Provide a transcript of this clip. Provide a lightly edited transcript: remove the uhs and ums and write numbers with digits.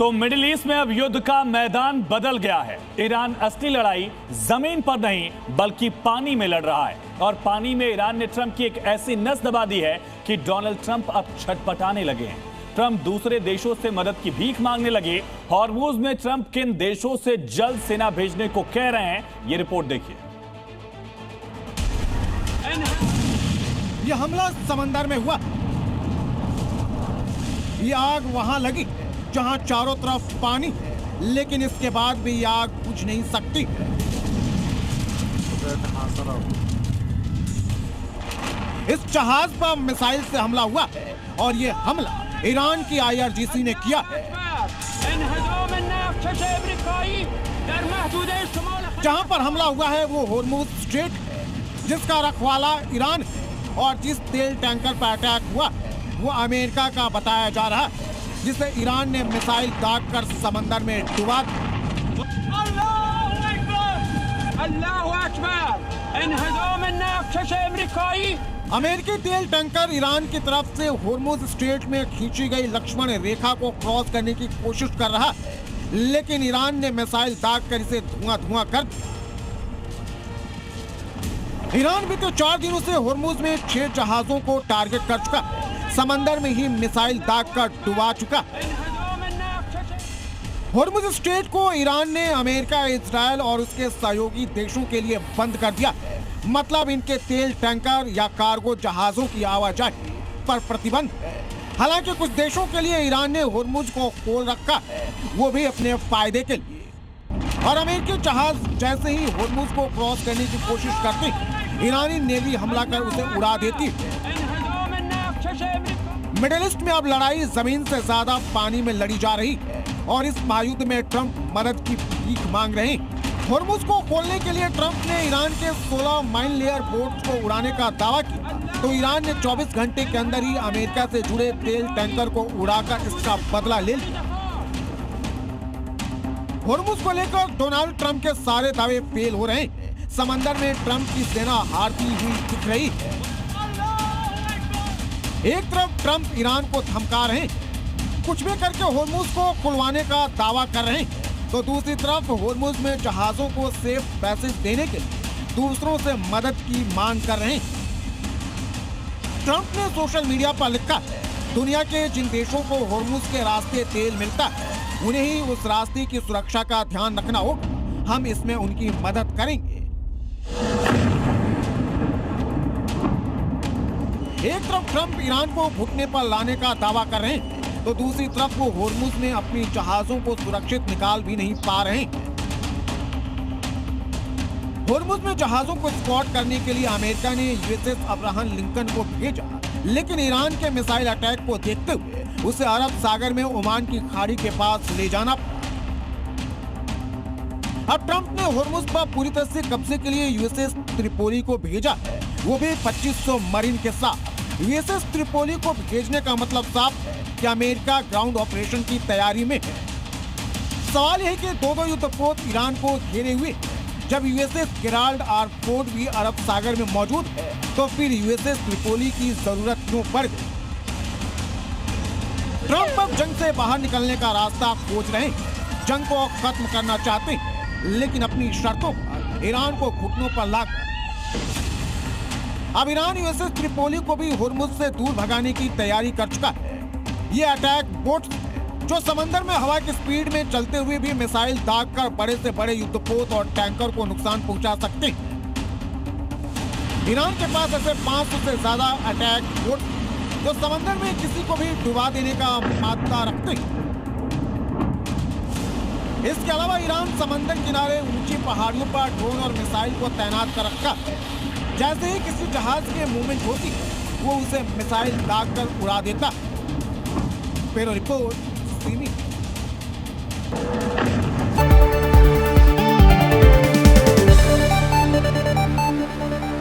तो middle east में अब युद्ध का मैदान बदल गया है। ईरान असली लड़ाई जमीन पर नहीं बल्कि पानी में लड़ रहा है और पानी में ईरान ने ट्रंप की एक ऐसी नस दबा दी है कि डोनाल्ड ट्रंप अब छटपटाने लगे हैं। ट्रंप दूसरे देशों से मदद की भीख मांगने लगे। हॉर्मुज में ट्रंप किन देशों से जल्द सेना भेजने को कह रहे हैं, ये रिपोर्ट देखिए। यह हमला समंदर में हुआ। ये आग वहां लगी जहां चारों तरफ पानी है, लेकिन इसके बाद भी ये आग बुझ नहीं सकती। इस जहाज पर मिसाइल से हमला हुआ है और ये हमला ईरान की IRGC ने किया है। जहां पर हमला हुआ है वो हॉर्मुज स्ट्रेट है, जिसका रखवाला ईरान है और जिस तेल टैंकर पर अटैक हुआ है वो अमेरिका का बताया जा रहा है, जिसे ईरान ने मिसाइल दागकर समंदर में डुबा दिया। अमेरिकी तेल टैंकर ईरान की तरफ से हॉर्मुज स्ट्रेट में खींची गई लक्ष्मण रेखा को क्रॉस करने की कोशिश कर रहा है, लेकिन ईरान ने मिसाइल दागकर इसे धुआं कर दिया। ईरान भी तो 4 दिनों से हॉर्मुज में 6 जहाजों को टारगेट कर चुका है, समंदर में ही मिसाइल दागकर डुबा चुका है। हॉर्मुज स्ट्रेट को ईरान ने अमेरिका, इजराइल और उसके सहयोगी देशों के लिए बंद कर दिया है। मतलब इनके तेल टैंकर या कार्गो जहाजों की आवाजाही पर प्रतिबंध है। हालांकि कुछ देशों के लिए ईरान ने हॉर्मुज को खोल रखा है, वो भी अपने फायदे के लिए। और अमेरिकी जहाज जैसे ही हॉर्मुज को क्रॉस करने की कोशिश करते हैं, ईरानी नेवी हमला कर उसे उड़ा देती है। मिडिल ईस्ट में अब लड़ाई जमीन से ज्यादा पानी में लड़ी जा रही है और इस महायुद्ध में ट्रंप मदद की भीख मांग रहे हैं। हॉर्मुज को खोलने के लिए ट्रंप ने ईरान के 16 माइन लेयर बोट्स को उड़ाने का दावा किया, तो ईरान ने 24 घंटे के अंदर ही अमेरिका से जुड़े तेल टैंकर को उड़ाकर इसका बदला ले लिया। हॉर्मुज को लेकर डोनाल्ड ट्रंप के सारे दावे फेल हो रहे हैं। समंदर में ट्रंप की सेना हारती हुई दिख रही है। एक तरफ ट्रंप ईरान को धमका रहे हैं, कुछ भी करके हॉर्मुज को खुलवाने का दावा कर रहे हैं, तो दूसरी तरफ हॉर्मुज में जहाजों को सेफ पैसेज देने के लिए दूसरों से मदद की मांग कर रहे हैं। ट्रंप ने सोशल मीडिया पर लिखा है, दुनिया के जिन देशों को हॉर्मुज के रास्ते तेल मिलता है उन्हें ही उस रास्ते की सुरक्षा का ध्यान रखना होगा। हम इसमें उनकी मदद करेंगे। एक तरफ ट्रंप ईरान को घुटने पर लाने का दावा कर रहे हैं, तो दूसरी तरफ वो हॉर्मुज में अपनी जहाजों को सुरक्षित निकाल भी नहीं पा रहे हैं। हॉर्मुज में जहाजों को स्पॉट करने के लिए अमेरिका ने USS अब्राहम लिंकन को भेजा, लेकिन ईरान के मिसाइल अटैक को देखते हुए उसे अरब सागर में ओमान की खाड़ी के पास ले जाना पड़ा। अब ट्रंप ने हॉर्मुज पर पूरी तरह से कब्जे के लिए USS त्रिपोली को भेजा है, वो भी 2500 मरीन के साथ। USS त्रिपोली को भेजने का मतलब साफ है कि अमेरिका ग्राउंड ऑपरेशन की तैयारी में है। सवाल यह कि दो युद्धपोत ईरान को घेरे हुए, जब USS गेराल्ड आर फोर्ड भी अरब सागर में मौजूद है, तो फिर USS त्रिपोली की जरूरत क्यों पड़ गई? ट्रंप अब जंग से बाहर निकलने का रास्ता खोज रहे हैं, जंग को खत्म करना चाहते हैं, लेकिन अपनी शर्तों पर ईरान को घुटनों पर लाकर। अब ईरान USS त्रिपोली को भी हॉर्मुज से दूर भगाने की तैयारी कर चुका है। ये अटैक बोट्स जो समंदर में हवा की स्पीड में चलते हुए भी मिसाइल दागकर बड़े से बड़े युद्धपोत और टैंकर को नुकसान पहुंचा सकते हैं। ईरान के पास ऐसे 500 से ज्यादा अटैक बोट जो समंदर में किसी को भी डुबा देने का मात्रा रखते हैं। इसके अलावा ईरान समंदर किनारे ऊंची पहाड़ियों पर ड्रोन और मिसाइल को तैनात कर रखा है। जैसे ही किसी जहाज की मूवमेंट होती है, वो उसे मिसाइल दागकर उड़ा देता है। Bureau report,